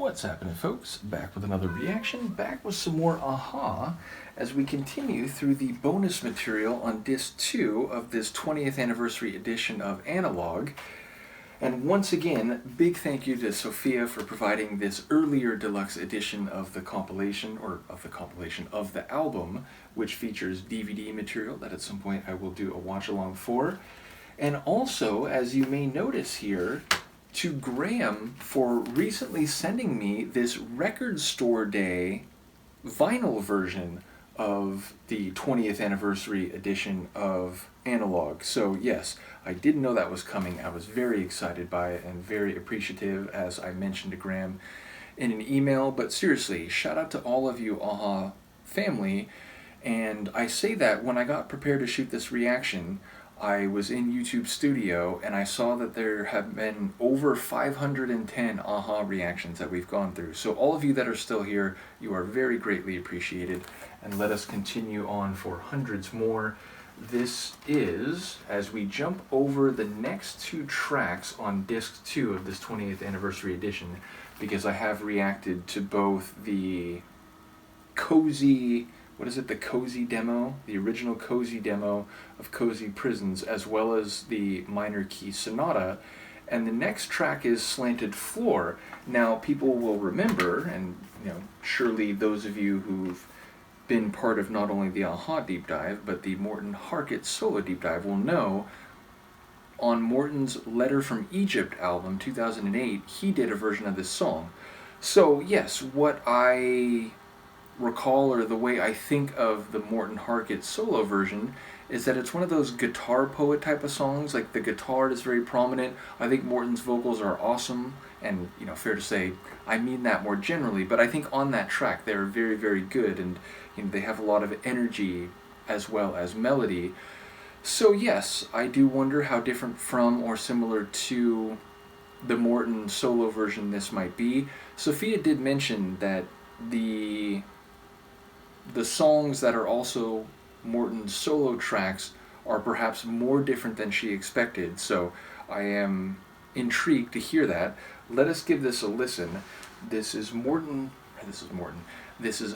What's happening, folks? Back with another reaction, back with some more Aha as we continue through the bonus material on disc 2 of this 20th anniversary edition of Analogue. And once again, big thank you to Sophia for providing this earlier deluxe edition of the compilation, of the album, which features DVD material that at some point I will do a watch along for. And also, as you may notice here, to Graham for recently sending me this Record Store Day vinyl version of the 20th anniversary edition of Analogue. So yes, I didn't know that was coming. I was very excited by it and very appreciative, as I mentioned to Graham in an email. But seriously, shout out to all of you Aha family. And I say that when I got prepared to shoot this reaction, I was in YouTube Studio and I saw that there have been over 510 Aha reactions that we've gone through. So all of you that are still here, you are very greatly appreciated, and let us continue on for hundreds more. This is, as we jump over the next two tracks on disc 2 of this 20th anniversary edition, because I have reacted to both the Cozy... the Cozy demo, the original Cozy demo of Cozy Prisons, as well as the Minor Key Sonata. And the next track is Slanted Floor. Now, people will remember, and surely those of you who've been part of not only the Aha Deep Dive, but the Morten Harket Solo Deep Dive will know, on Morten's Letter from Egypt album, 2008, he did a version of this song. So, yes, what I recall, or the way I think of the Morten Harket solo version, is that it's one of those guitar poet type of songs. Like, the guitar is very prominent. I think Morten's vocals are awesome, and fair to say I mean that more generally, but I think on that track they're very, very good, and they have a lot of energy as well as melody. So yes, I do wonder how different from or similar to the Morten solo version this might be. Sophia did mention that the songs that are also Morten's solo tracks are perhaps more different than she expected, so I am intrigued to hear that. Let us give this a listen. This is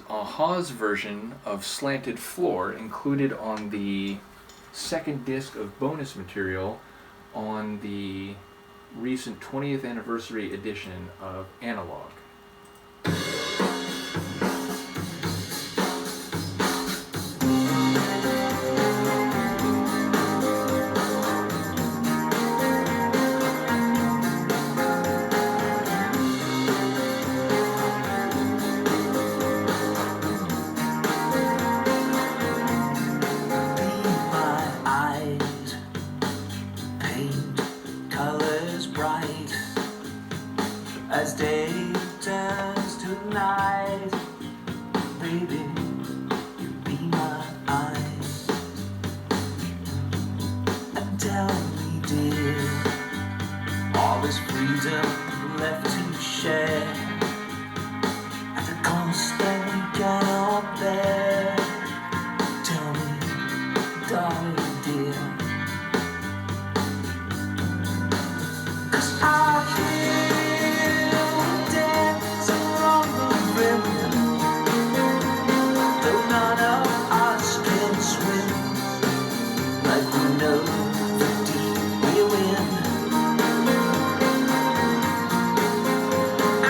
Aha's version of Slanted Floor, included on the second disc of bonus material on the recent 20th anniversary edition of Analogue. As day turns to night, baby, you be my eyes. And tell me, dear, all this freedom left to share at the cost that we cannot bear. Tell me, darling dear, 'cause I hear I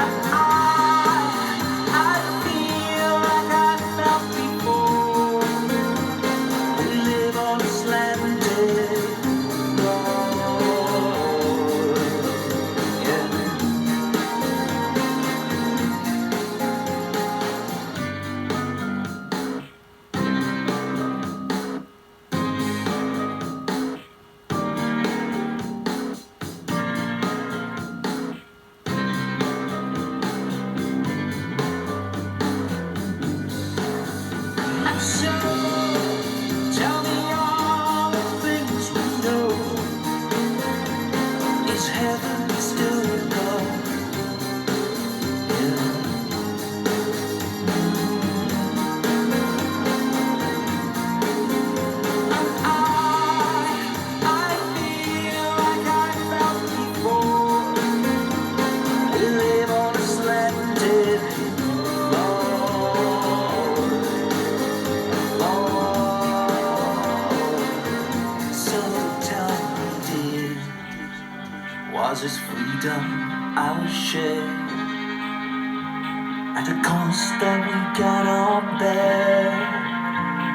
at the cost that we gotta bear.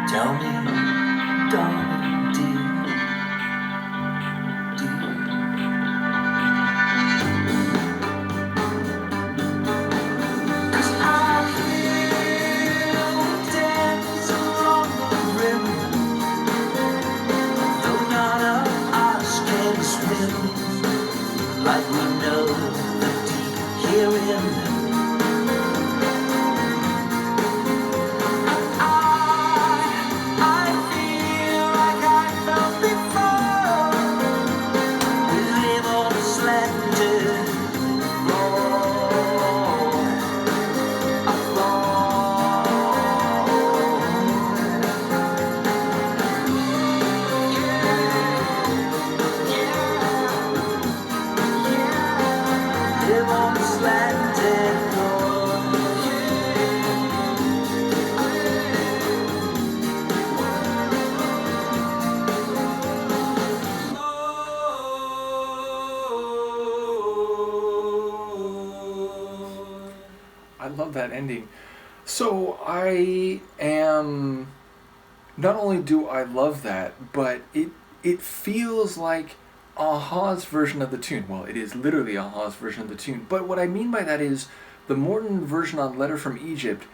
Tell me, darling, dear. 'Cause I hear we dance along the rim, though none of us can swim like we know the deep herein. I feel like I felt before. We live on a slanted floor, a floor. Live on a slanted floor. I love that ending. So I am. Not only do I love that, but it feels like Aha's version of the tune. Well, it is literally Aha's version of the tune. But what I mean by that is the Morten version on Letter from Egypt.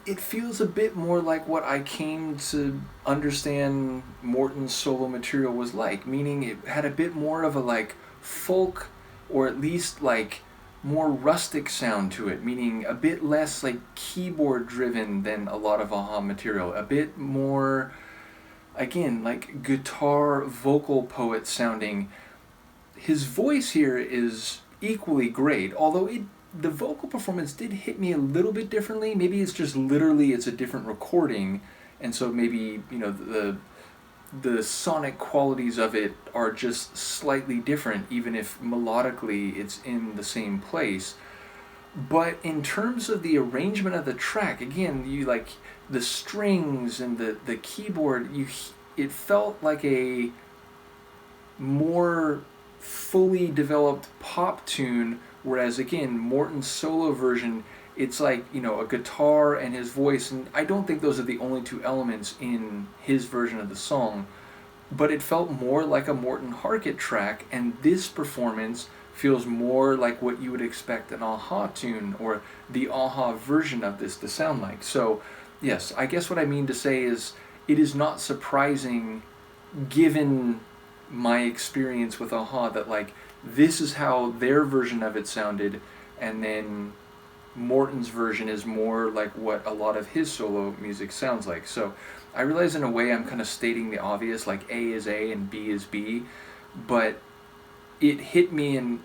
It feels a bit more like what I came to understand Morten's solo material was like, meaning it had a bit more of a like folk, or at least like more rustic sound to it, meaning a bit less like keyboard driven than a lot of Aha material, a bit more, again, like guitar vocal poet sounding. His voice here is equally great, although the vocal performance did hit me a little bit differently. Maybe it's just literally it's a different recording, and so maybe, you know, the sonic qualities of it are just slightly different, even if melodically it's in the same place. But in terms of the arrangement of the track, again, you like the strings and the keyboard, it felt like a more fully developed pop tune, whereas again, Morten's solo version, it's like, you know, a guitar and his voice, and I don't think those are the only two elements in his version of the song, but it felt more like a Morten Harket track, and this performance feels more like what you would expect an Aha tune or the Aha version of this to sound like. So yes, I guess what I mean to say is it is not surprising, given my experience with Aha, that like this is how their version of it sounded, and then Morten's version is more like what a lot of his solo music sounds like. So I realize in a way I'm kind of stating the obvious, like A is A and B is B, but it hit me in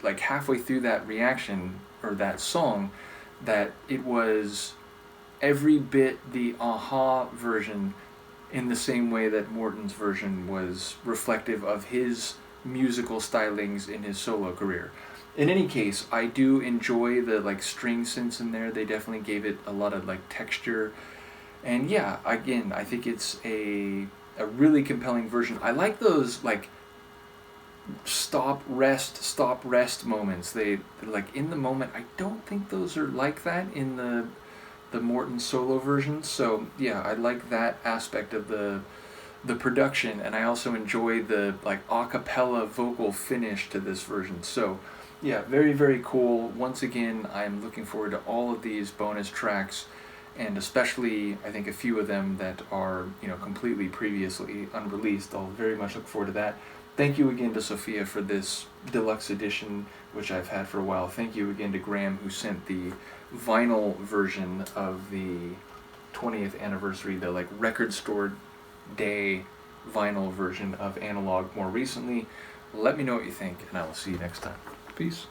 like halfway through that reaction or that song that it was every bit the Aha version, in the same way that Morten's version was reflective of his musical stylings in his solo career. In any case, I do enjoy the like string synths in there. They definitely gave it a lot of like texture. And yeah, again, I think it's a really compelling version. I like those like stop rest moments. They like in the moment. I don't think those are like that in the Morten solo version. So yeah, I like that aspect of the production, and I also enjoy the like a cappella vocal finish to this version. So yeah, very, very cool. Once again, I'm looking forward to all of these bonus tracks, and especially I think a few of them that are, you know, completely previously unreleased. I'll very much look forward to that. Thank you again to Sophia for this deluxe edition, which I've had for a while. Thank you again to Graham, who sent the vinyl version of the 20th anniversary, the like record store day vinyl version of Analogue more recently. Let me know what you think, and I will see you next time. Peace.